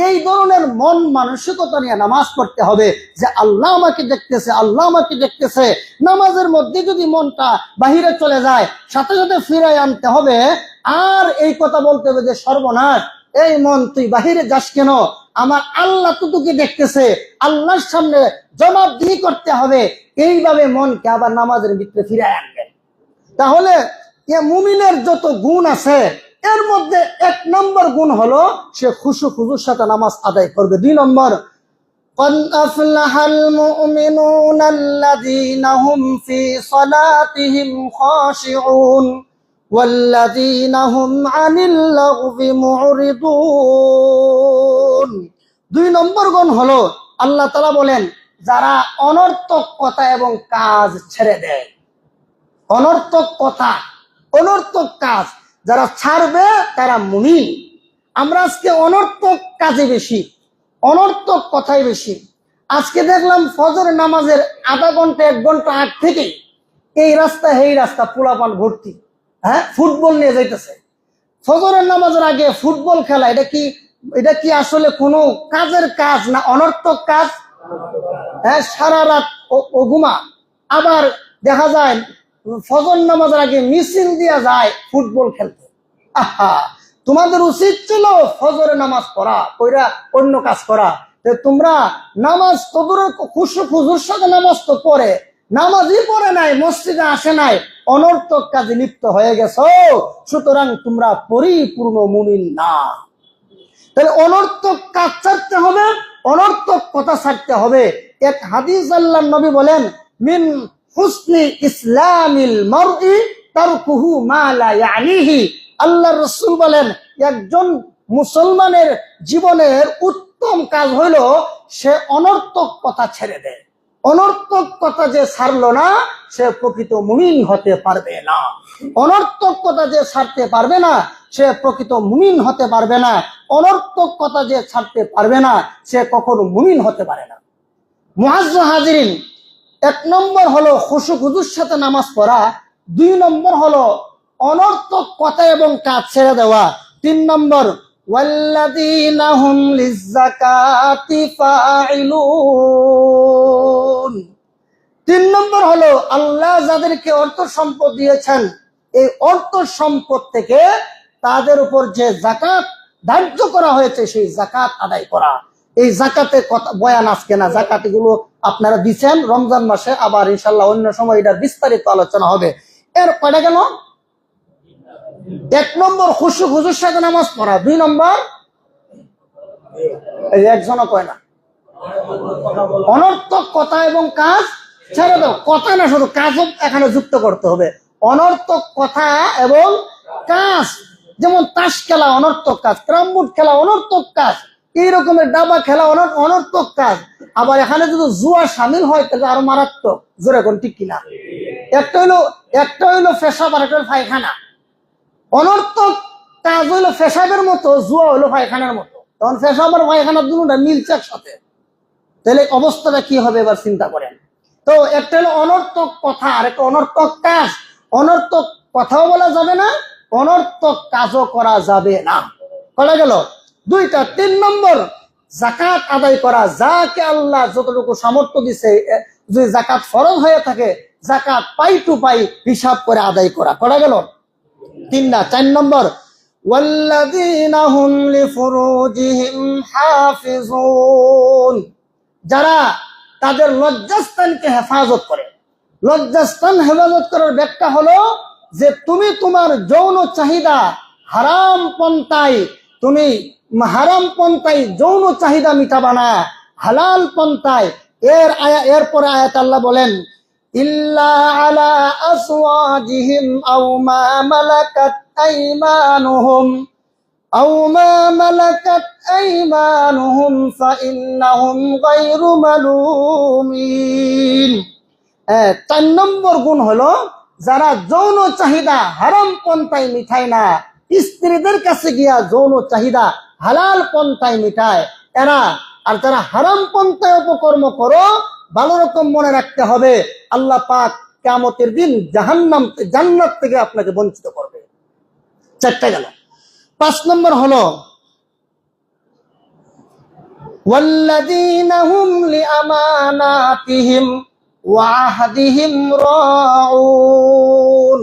এই ধরনের মন মানসিকতা নিয়ে নামাজ পড়তে হবে যে আল্লাহ আমাকে দেখতেছে, আল্লাহ আমাকে দেখতেছে। নামাজের মধ্যে যদি মনটা বাহিরে চলে যায়, সাথে সাথে ফিরাই আনতে হবে। আর এই কথা বলতে হবে যে সর্বনাশ, এই মন তুই বাহিরে যাস কেন? আমার আল্লাহ তো তোকে দেখতেছে, আল্লাহর সামনে জবাবদিহি করতে হবে। এইভাবে মনকে আবার নামাজের ভিতরে ফিরাই আনবেন। তাহলে মুমিনের যত গুণ আছে এর মধ্যে 1 নম্বর গুণ হলো সে খুশু খুজুর সাথে নামাজ আদায় করবে। 2 নম্বর قد أفلح المؤمنون الذين هم في صلاتهم خاشعون والذين هم عن اللغو معرضون। 2 নম্বর গুণ হলো আল্লাহ তাআলা বলেন যারা অনর্থক কথা এবং কাজ ছেড়ে দেয়। অনর্থক কথা, অনর্থক কাজ যারা ছাড়বে তারা মুমিন। আমরা আজকে অনর্থক কাজে বেশি, অনর্থক কথাই বেশি। আজকে দেখলাম ফজর নামাজের আধা ঘন্টা 1 ঘন্টা আগ থেকে এই রাস্তা পোলাপান ভর্তি, ফুটবল নিয়ে যাইতেছে। ফজরের নামাজের আগে ফুটবল খেলা, এটা কি আসলে কোনো কাজের কাজ না অনর্থক কাজ? হ্যাঁ, সারা রাত ও ঘুমা। আবার দেখা যায় ফজর নামাজের আগে মিছিল দিয়া যায় ফুটবল খেলতে। আহা, তোমাদের উচিত ছিল ফজরে নামাজ পড়া, কইরা অন্য কাজ করা। তোমরা নামাজ তো দূরে খুশু খুজুর সাথে নামাজ তো পড়ে, নামাজই পড়ে নাই, মসজিদে আসে নাই, অনর্থক কাজে লিপ্ত হয়ে গেছো। সুতরাং তোমরা পরিপূর্ণ মুমিন না। তাহলে অনর্থক কাজ ছাড়তে হবে, অনর্থক কথা ছাড়তে হবে। এক হাদিস আল্লাহর নবী বলেন, মিন হুসনি ইসলামিল মারই তারকুহু মা লা ইয়ানিহি। আল্লাহর রাসূল বলেন, একজন মুসলমানের জীবনের উত্তম কাজ হইল সে অনর্থক কথা ছেড়ে দেয়। অনর্থক কথা যে ছাড়লো না সে প্রকৃত মুমিন হতে পারবে না। অনর্থক কথা যে ছাড়তে পারবে না সে প্রকৃত মুমিন হতে পারবে না। অনর্থক কথা যে ছাড়তে পারবে না সে কখনো মুমিন হতে পারে না। মুআজ্জাজ হাজিরিন, 1 নম্বর হলো খুশু খুজুর সাথে নামাজ পড়া, 2 নম্বর হলো অনর্থক কথা এবং কাজ ছেড়ে দেওয়া, 3 নম্বর ওয়াল্লাযীনা হুম লিয-যাকাতি ফাইলুন। 3 নম্বর হলো আল্লাহ যাদেরকে অর্থ সম্পদ দিয়েছেন এই অর্থ সম্পদ থেকে তাদের উপর যে যাকাত ধার্য করা হয়েছে সেই যাকাত আদায় করা। এই যাকাতে বয়ান আজকে না, যাকাত গুলো আপনারা দিচ্ছেন রমজান মাসে, আবার ইনশাল্লাহ অন্য সময় এটা বিস্তারিত আলোচনা হবে। এর কয়টা গেল? 1 নম্বর খুশু খুজুর সাথে নামাজ পড়া, 2 নম্বর এই একজনও কয় না অনর্থক কথা এবং কাজ ছেড়ে দাও। কথা না, শুধু কাজও এখানে যুক্ত করতে হবে। অনর্থক কথা এবং কাজ, যেমন তাস খেলা অনর্থক কাজ, ক্যারামবোর্ড খেলা অনর্থক কাজ, এই রকমের ডাবা খেলা অনর্থক কাজ। আবার এখানে যদি জুয়া সামিল হয় তাহলে আরো মারাত্মক। জোরে কোন ঠিক কিনা? একটা হইলো পেশাব আর একটা হইলো পায়খানা। অনর্থক কাজ হইলো পেশাবের মতো, জুয়া হইলো পায়খানার মতো। তখন পেশাব আর পায়খানার দুটোটা মিলছে একসাথে, তাহলে অবস্থাটা কি হবে এবার চিন্তা করেন। তো একটা হলো অনর্থক কথা আর একটা অনর্থক কাজ। অনর্থক কথাও বলা যাবে না, অনর্থক কাজও করা যাবে না। করা গেল 2টা। 3 নম্বর যাকাত আদায় করা, যাকে আল্লাহ যতটুকু সামর্থ্য দিছে, যদি যাকাত ফরজ হয়ে থাকে যাকাত পাই টু পাই হিসাব করে আদায় করা। করা গেল 3টা। 4 নম্বর ওয়াল্লাযীনা হুম লিফুরুজিহিম হাফিজুন, যারা তাদের লজ্জাস্থানকে হেফাজত করে। লজ্জাস্থান হেফাজত করার ব্যাখ্যা হলো যে তুমি তোমার যৌন চাহিদা হারাম পন্থায় যৌন চাহিদা মিটাবা না, হালাল পন্থায়। এরপরে আয়াত আল্লাহ বলেন, ইল্লা আলা আসওয়াজিহিম আও মা মালাকাত আইমানুহুম ফাইন্নাহুম গায়রু মালুমিন। 4 নম্বর গুণ হলো যারা যৌন চাহিদা হারাম পন্থায় মিটায় না, স্ত্রীদের কাছে গিয়া যৌন চাহিদা হালাল পন্থায় মিটায় এরা। আর যারা হারাম পন্থায় অপকর্ম করো, ভালো রকম মনে রাখতে হবে আল্লাহ পাক কিয়ামতের দিন জান্নাত থেকে আপনাকে বঞ্চিত করবে। 4টা গেল। 5 নম্বর হলো ওয়াল্লাযীনা হুম লিআমানাতিহিম ওয়া আহদিহিম রাউন।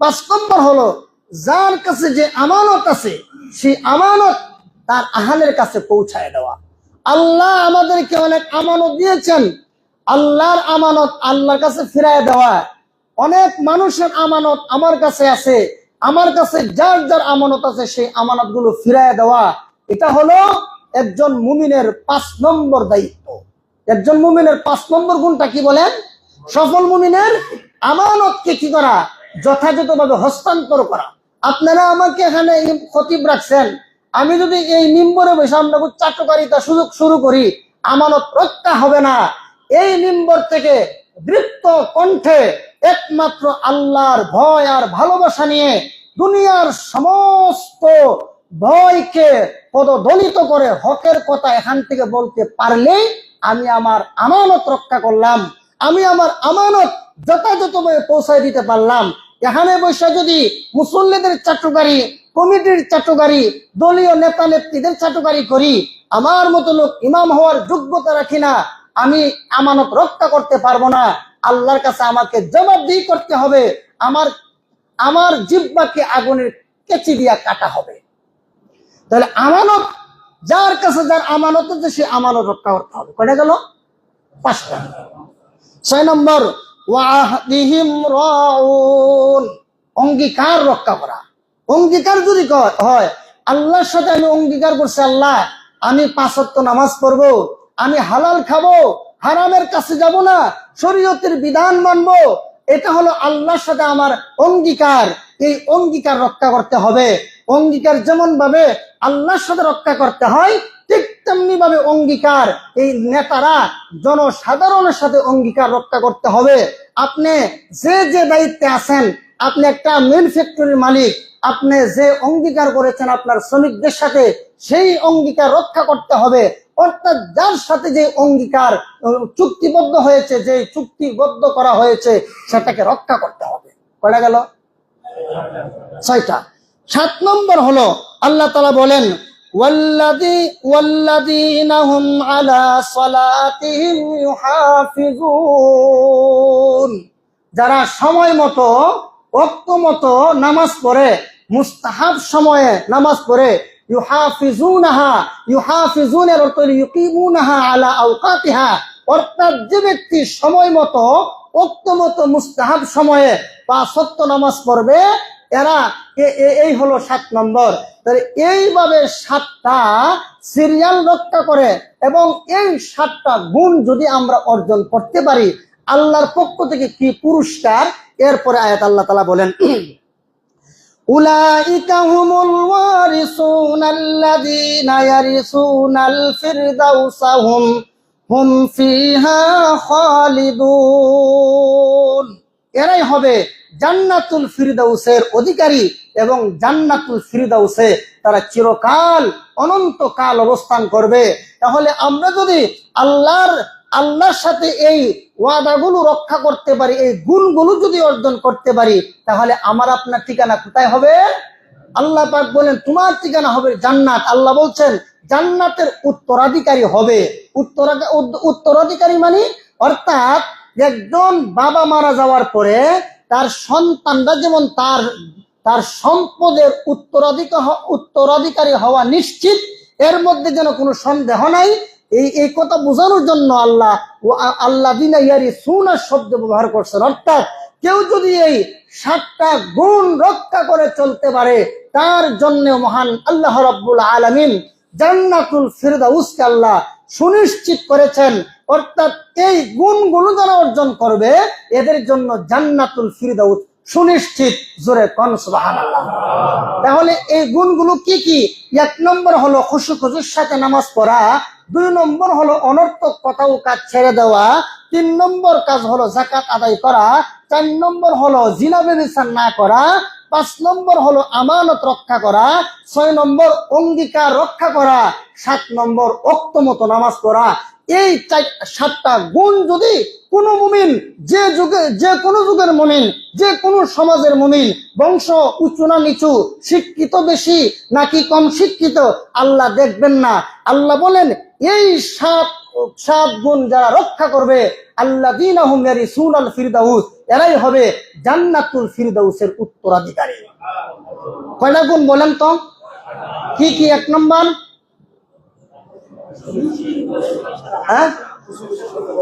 5 নম্বর হলো যার কাছে যে আমানত আছে সেই আমানত তার আহলের কাছে পৌঁছায় দেওয়া। আল্লাহ আমাদেরকে অনেক আমানত দিয়েছেন, আল্লাহর আমানত আল্লাহর কাছে ফিরায় দেওয়া। অনেক মানুষের আমানত আমার কাছে আছে, আমার কাছে যার যার আমানত আছে সেই আমানত গুলো ফিরায় দেওয়া। এটা হলো একজন মুমিনের 5 নম্বর দায়িত্ব। একজন মুমিনের 5 নম্বর গুণটা কি বলেন? সফল মুমিনের আমানতকে কি করা? যথাযথভাবে হস্তান্তর করা। আপনারা আমাকে এখানে খতিব রাখছেন, আমি যদি এই মিম্বরে বসে আপনাকে চাটকারিতা সুযোগ শুরু করি, আমানত রক্ষা হবে না। এই মিম্বর থেকে দৃপ্ত কণ্ঠে একমাত্র আল্লাহর ভয় আর ভালোবাসা নিয়ে দুনিয়ার সমস্ত ভয়কে পদদলিত করে হকের কথা এখান থেকে বলতে পারলেই আমি আমার আমানত রক্ষা করলাম, আমি আমার আমানত যথাযথভাবে পৌঁছায় দিতে পারলাম। এখানে বসে যদি মুসল্লিদের চাটুকারি, কমিটির চাটুকারি, দলীয় নেতা নেত্রীদের চাটুকারি করি, আমার মতো লোক ইমাম হওয়ার যোগ্যতা রাখি না, আমি আমানত রক্ষা করতে পারবো না। আল্লাহর কাছে আমাকে জবাবদিহি করতে হবে। আমার জিহ্বাকে আগুনের কেচি দিয়া কাটা হবে। তাহলে আমানত, যার কাছে যার আমানত আছে সে আমানত রক্ষা করতে হবে। কয়টা গেল? 5টা। 6 নম্বর, ওয়াহদিহিম রাউন, অঙ্গীকার রক্ষা করা। অঙ্গীকার যদি হয়, আল্লাহর সাথে আমি অঙ্গীকার করছি, আল্লাহ আমি 5 ওয়াক্ত নামাজ পড়বো, আমি হালাল খাবো, হারামের কাছে যাব না, শরীয়তের বিধান মানবো, এটা হলো আল্লাহর সাথে আমার অঙ্গীকার। এই অঙ্গীকার রক্ষা করতে হবে। অঙ্গীকার যেমন ভাবে আল্লাহর সাথে রক্ষা করতে হয়, ঠিক তেমনি ভাবে অঙ্গীকার এই নেতারা জনসাধারণের সাথে অঙ্গীকার রক্ষা করতে হবে। আপনি যে যে দায়িত্বে আছেন, আপনি একটা মিল ফ্যাক্টরির মালিক, আপনি যে অঙ্গীকার করেছেন আপনার শ্রমিকদের সাথে, সেই অঙ্গীকার রক্ষা করতে হবে। অর্থাৎ যার সাথে যে অঙ্গীকার চুক্তিবদ্ধ হয়েছে, যে চুক্তিবদ্ধ করা হয়েছে, সেটাকে রক্ষা করতে হবে। কয়টা গেল? 6টা। 7 নম্বর হলো আল্লাহ তাআলা বলেন, ওয়াল্লাযীনা হুম আলা সালাতিহিম ইউহাফিজুন, যারা সময় মতো, ওয়াক্ত মতো নামাজ পড়ে, মুস্তাহাব সময়ে নামাজ পড়ে, ইউহাফিজুনাহা, ইউহাফিজুনের অর্থ ইউকিমুনাহা আলা আওকাতিহা, অর্থাৎ যে ব্যক্তি সময় মতো, ওয়াক্ত মতো, মুস্তাহাব সময়ে 5 ওয়াক্ত নামাজ পড়বে, এরা এই হলো 7 নম্বর। এইভাবে 7টা সিরিয়াল রক্ষা করে, এবং এই 7টা গুণ যদি আমরা অর্জন করতে পারি, আল্লাহর পক্ষ থেকে কি পুরস্কার। এরপরে আয়াত আল্লাহ তাআলা বলেন, উলাইকা হুমুল ওয়ারিসুনাল্লাযীনা ইয়ারিসুনাল ফিরদাউসা হুম ফিহা খালিদুন, এরাই হবে জান্নাতুল ফিরদাউসের অধিকারী, এবং জান্নাতুল ফিরদাউসে তারা চিরকাল, অনন্তকাল অবস্থান করবে। তাহলে আমরা যদি আল্লাহর সাথে এই ওয়াদাগুলো রক্ষা করতে পারি, এই গুণগুলো যদি অর্জন করতে পারি, তাহলে আমার আপনার ঠিকানা কোথায় হবে? আল্লাহ পাক বলেন তোমার ঠিকানা হবে জান্নাত। আল্লাহ বলছেন জান্নাতের উত্তরাধিকারী হবে। উত্তরাধিকারী মানে, অর্থাৎ একজন বাবা মারা যাওয়ার পরে তার সন্তানরা যেমন তার সম্পদের উত্তরাধিকারী হওয়া নিশ্চিত, এর মধ্যে যেন কোনো সন্দেহ নাই। এই কথা বোঝানোর জন্য আল্লাযীনা ইয়ারিসুনা শব্দ ব্যবহার করছেন। অর্থাৎ কেউ যদি এই 7টা গুণ রক্ষা করে চলতে পারে, তার জন্য মহান আল্লাহ রাব্বুল আলামিন জান্নাতুল ফিরদাউসকে আল্লাহ সুনিশ্চিত করেছেন। অর্থাৎ এই গুণগুলো যারা অর্জন করবে, এদের জন্য জান্নাতুল ফিরদাউস সুনিশ্চিত। জোরে কোন সুবহানাল্লাহ। তাহলে এই গুণগুলো কি কি? 1 নম্বর হলো খুশু-খুজুর সাথে নামাজ পড়া, 2 নম্বর হলো অনর্থক কথা ও কাজ ছেড়ে দেওয়া, 3 নম্বর কাজ হলো যাকাত আদায় করা, 4 নম্বর হলো জিনা ব্যভিচার না করা, 5 নম্বর হলো আমানত রক্ষা করা, 6 নম্বর অঙ্গীকার রক্ষা করা, 7 নম্বর ওয়াক্ত মতো নামাজ পড়া। এই 7টা গুণ যদি কোন মুমিন, যে কোনো যুগের মুমিন, যে কোনো সমাজের মুমিন, বংশ উঁচু না নিচু, শিক্ষিত বেশি নাকি কম শিক্ষিত, আল্লাহ দেখবেন না। আল্লাহ বলেন এই 7 গুণ যারা রক্ষা করবে, আল্লাযীনা হুম ইয়ারিসুনাল ফিরদাউস, এরাই হবে জান্নাতুল ফিরদাউসের উত্তরাধিকারী। কয়টা গুণ বলেন তো? কি কি? 1 নম্বর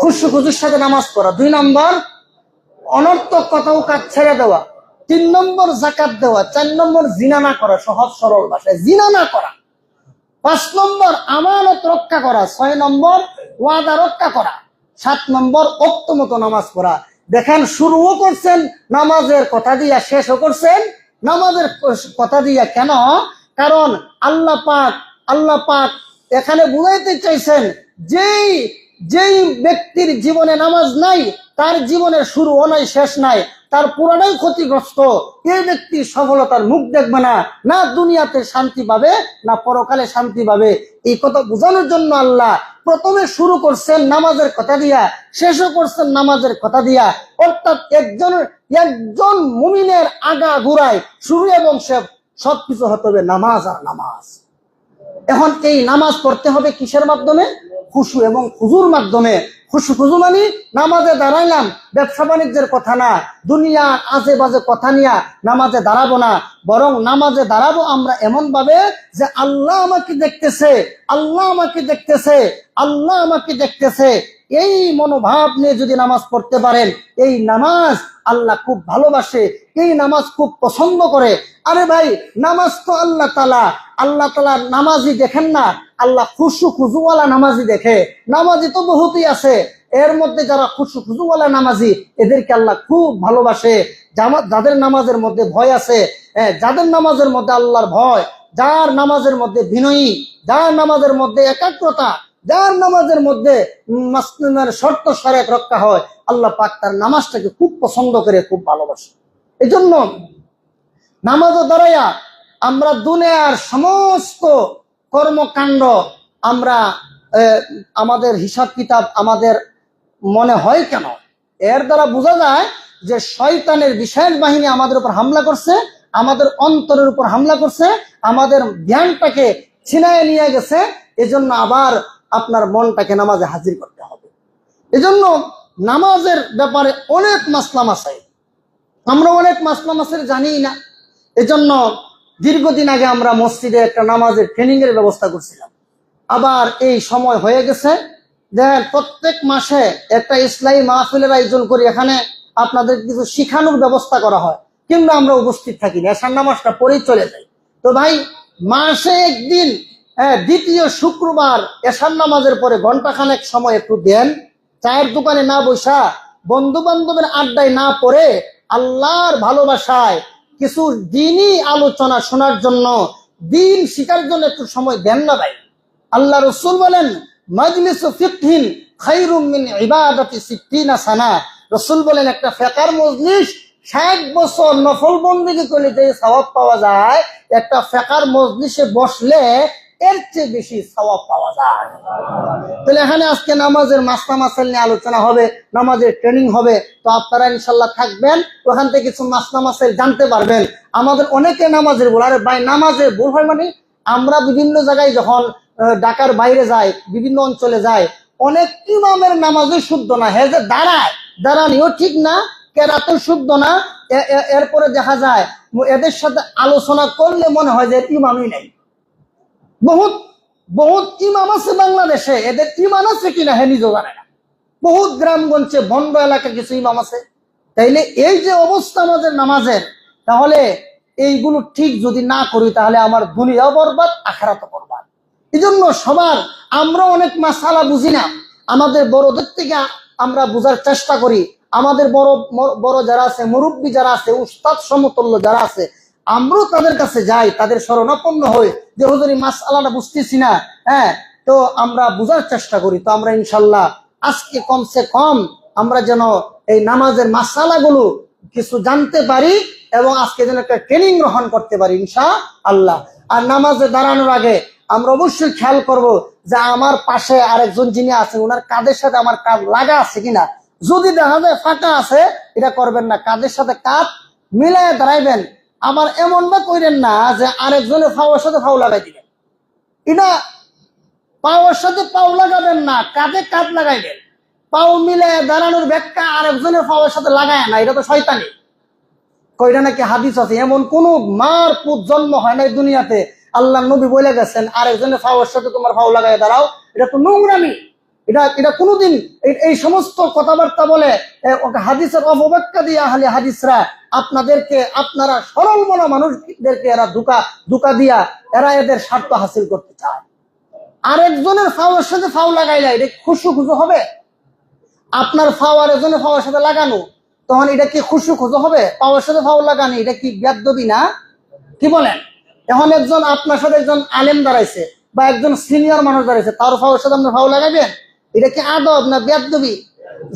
খুশু-খুজুর সাথে নামাজ পড়া, 2 নম্বর অনর্থক কথা ও কাজ ছেড়ে দেওয়া, 3 নম্বর যাকাত দেওয়া, 4 নম্বর জিনা না করা, সহজ সরল ভাষায় জিনা না করা, 5 নম্বর আমানত রক্ষা করা, 6 নম্বর ওয়াদা রক্ষা করা, 7 নম্বর ওয়াক্ত মতো নামাজ পড়া। দেখেন শুরুও করছেন নামাজের কথা দিয়া, শেষও করছেন নামাজের কথা দিয়া। কেন? কারণ আল্লাহ পাক এখানে বুঝাইতে চাইছেন যেই ব্যক্তির জীবনে নামাজ নাই, তার জীবনের শুরু নাই শেষ নাই, তার পুরাটাই ক্ষতিগ্রস্ত, এই ব্যক্তি সফলতার মুখ দেখবে না, না দুনিয়াতে শান্তি পাবে না পরকালে শান্তি পাবে। এই কথা বোঝানোর জন্য আল্লাহ প্রথমে শুরু করছেন নামাজের কথা দিয়া, শেষও করছেন নামাজের কথা দিয়া। অর্থাৎ একজন মুমিনের আগা ঘুরায় শুরু এবং শেষ সবকিছু হতে হবে নামাজ আর নামাজ। এখন এই নামাজ পড়তে হবে কিসের মাধ্যমে? খুশু এবং খুজুর মাধ্যমে। খুশু খুজু মানে নামাজে দাঁড়াইলাম, ব্যবসা বাণিজ্যের কথা না, দুনিয়া আজে বাজে কথা নিয়ে নামাজে দাঁড়াবো না, বরং নামাজে দাঁড়াবো আমরা এমন ভাবে যে আল্লাহ আমাকে দেখতেছে, আল্লাহ আমাকে দেখতেছে, আল্লাহ আমাকে দেখতেছে। এই মনোভাব নিয়ে যদি নামাজ পড়তে পারেন, এই নামাজ আল্লাহ খুব ভালোবাসে, এই নামাজ খুব পছন্দ করে। আরে ভাই, নামাজ তো আল্লাহ তাআলা নামাজি দেখেন না, আল্লাহ খুশু খুজুওয়ালা নামাজি দেখে। নামাজি তো বহুতই আছে, এর মধ্যে যারা খুশু খুজুওয়ালা নামাজি এদেরকে আল্লাহ খুব ভালোবাসে। যাদের নামাজের মধ্যে ভয় আছে, যাদের নামাজের মধ্যে আল্লাহর ভয়, যার নামাজের মধ্যে বিনয়ী, যার নামাজের মধ্যে একাগ্রতা, যার নামাজের মধ্যে শর্ত শরীয়ত রক্ষা হয়, আল্লাহ পাক তার নামাজটাকে খুব পছন্দ করে, খুব ভালোবাসে। এই জন্য নামাজও দাঁড়াইয়া আমরা দুনিয়ার সমস্ত কর্মকাণ্ড আমরা আমাদের হিসাব কিতাব আমাদের মনে হয় কেন? এর দ্বারা বোঝা যায় যে শয়তানের বিশাল বাহিনী আমাদের উপর হামলা করছে, আমাদের অন্তরের উপর হামলা করছে, আমাদের জ্ঞানটাকে ছিনায় নিয়ে গেছে। এজন্য আবার আপনার মনটাকে নামাজে হাজির করতে হবে। এজন্য নামাজের ব্যাপারে অনেক মাসলা মাসাইল, আমরা অনেক মাসলা মাসাইল জানি না। এজন্য দীর্ঘদিন আগে আমরা মসজিদে একটা নামাজের ট্রেনিং এর ব্যবস্থা করছিলাম। আবার এই সময় হয়ে গেছে, দেখেন প্রত্যেক মাসে একটা ইসলামী মাহফিলের আয়োজন করি, এখানে আপনাদের কিছু শিখানোর ব্যবস্থা করা হয়, কিন্তু আমরা উপস্থিত থাকি না, এশার নামাজটা পরেই চলে যাই। তো ভাই, মাসে একদিন দ্বিতীয় শুক্রবার এশার নামাজের পরে ঘন্টাখানেক সময় একটু দেন, চায়ের দোকানে না বসা, বন্ধু বান্ধবের আড্ডায় না পড়ে, আল্লাহর ভালোবাসায় কিছু দিনই আলোচনা শোনার জন্য, দিন শিখার জন্য একটু সময় দেন না ভাই। আল্লাহ রসুল বলেন, মাজলিসু ফিকহিন খায়রুম মিন ইবাদাতি 60 সানা। রসুল বলেন, একটা ফিকহের মজলিস 60 বছর নফল বন্দেগী করলে যে সওয়াব পাওয়া যায়, একটা ফিকহের মজলিসে বসলে এর চেয়ে বেশি সওয়াব পাওয়া যায়। তাহলে এখানে আজকে নামাজের মাসলা মাসাইল নিয়ে আলোচনা হবে, নামাজের ট্রেনিং হবে। তো আপনারা ইনশাল্লাহ থাকবেন, ওখান থেকে কিছু মাসলা মাসাইল জানতে পারবেন। আমাদের অনেকে নামাজের ভুল, আরে ভাই নামাজের ভুল হয় মানে, আমরা বিভিন্ন জায়গায় যখন ঢাকার বাইরে যাই, বিভিন্ন অঞ্চলে যাই, অনেক ইমামের নামাজও শুদ্ধ না, হ্যাঁ যে দাঁড়ানিও ঠিক না, কেরাতেও শুদ্ধ না। এরপরে দেখা যায় এদের সাথে আলোচনা করলে মনে হয় যে ইমামই নেই। বহুত বহুত ইমাম আছে বাংলাদেশে, এদের ইমান আছে কিনা হে নিজেও জানে না। বহুত গ্রামগঞ্জে বন্ড এলাকা কিছু ইমাম আছে। তাইলে এই যে অবস্থা আমাদের নামাজের, তাহলে এইগুলো ঠিক যদি না করি, তাহলে আমার দুনিয়াও বরবাদ, আখিরাতও বরবাদ। এই জন্য সবার, আমরা অনেক মাসালা বুঝি না, আমাদের বড়দের থেকে আমরা বুঝার চেষ্টা করি। আমাদের বড় যারা আছে, মুরব্বী যারা আছে, উস্তাদ সমতুল্য যারা আছে, আমরাও তাদের কাছে যাই, তাদের শরণাপন্ন হই যে হুজুর এই মাসআলাটা বুঝতেছি না, তো আমরা বুঝার চেষ্টা করি। তো আমরা ইনশাল্লাহ আজকে কমসে কম আমরা যেন এই নামাজের মাসআলাগুলো কিছু জানতে পারি এবং আজকে যেন একটা ট্রেনিং গ্রহণ করতে পারি ইনশাআল্লাহ। আর নামাজে দাঁড়ানোর আগে আমরা অবশ্যই খেয়াল করব যে আমার পাশে আরেকজন যিনি আছেন, ওনার কাঁধের সাথে আমার কাঁধ লাগা আছে কিনা। যদি দেখা যায় ফাঁকা আছে, এটা করবেন না, কাঁধের সাথে কাঁধ মিলায় দাঁড়াইবেন। আবার এমনটা কইরেন না যে আরেকজনের ফাওয়ার সাথে ফাও লাগাই দিবেন, এটা পাওয়ার সাথে পাও লাগাবেন না, কাঁধে কাঁধ লাগাইবেন। পাও মিলে দাঁড়ানোর ব্যাখ্যা আরেকজনের পাওয়ার সাথে লাগায় না, এটা তো শয়তানি। কইরা নাকি হাদিস আছে, এমন কোন মার পুত জন্ম হয় নাই দুনিয়াতে, আল্লাহ নবী বলে গেছেন আরেকজনের পাওয়ার সাথে তোমার পাও লাগাই দাঁড়াও, এটা তো নোংরামি। এটা কোনোদিন এই সমস্ত কথাবার্তা বলে হাদিসের অপব্যাখ্যা দিয়ে আহলে হাদিসরা আপনাদেরকে, আপনারা সরল মনা মানুষদেরকে এরা ধোঁকা দিয়া এরা এদের স্বার্থ হাসিল করতে চায়। আরেকজনের ফাওয়ার সাথে ফাও লাগাইলা, এটা খুশু খুশু হবে? আপনার ফাও আরেকজনের ফাওয়ার সাথে লাগানো, তখন এটা কি খুশু খুশু হবে? পাওয়ার সাথে ফাও লাগানো এটা কি বেয়াদবি না? কি বলেন? এখন একজন আপনার সাথে একজন আলেম দাঁড়াইছে বা একজন সিনিয়র মানুষ দাঁড়াইছে, তার ফাওয়ার সাথে আপনার ফাও লাগাবেন? এটা কি আদব না বেয়াদবি?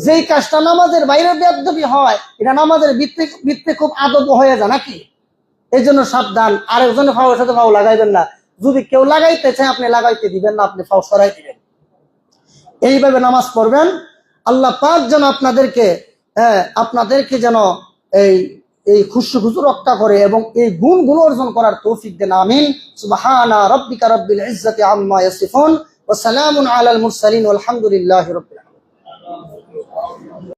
যেই কাজটা নামাজের বাইরে বেয়াদবি হয়, এটা নামাজের ভিত্তি খুব আদব হয়ে যায় নাকি? এই জন্য সাবধান, আরেকজনের ফাওয়ার সাথে ফাও লাগাইবেন না। যদি কেউ লাগাইতে চায় আপনি লাগাইতে দিবেন না, আপনি ফাও সরাই দিবেন। এইভাবে নামাজ পড়বেন। আল্লাহ পাক যেন আপনাদেরকে যেন এই এই খুশু রক্ষা করে এবং এই গুণগুলো অর্জন করার তৌফিক দেন। আমিন। সুবহানা রাব্বিকা রাব্বিল ইজ্জাতি আম্মা ইয়াসিফুন ওয়া সালামুন আলাল মুরসালিন ওয়ালহামদুলিল্লাহি রাব্বিল আলামিন।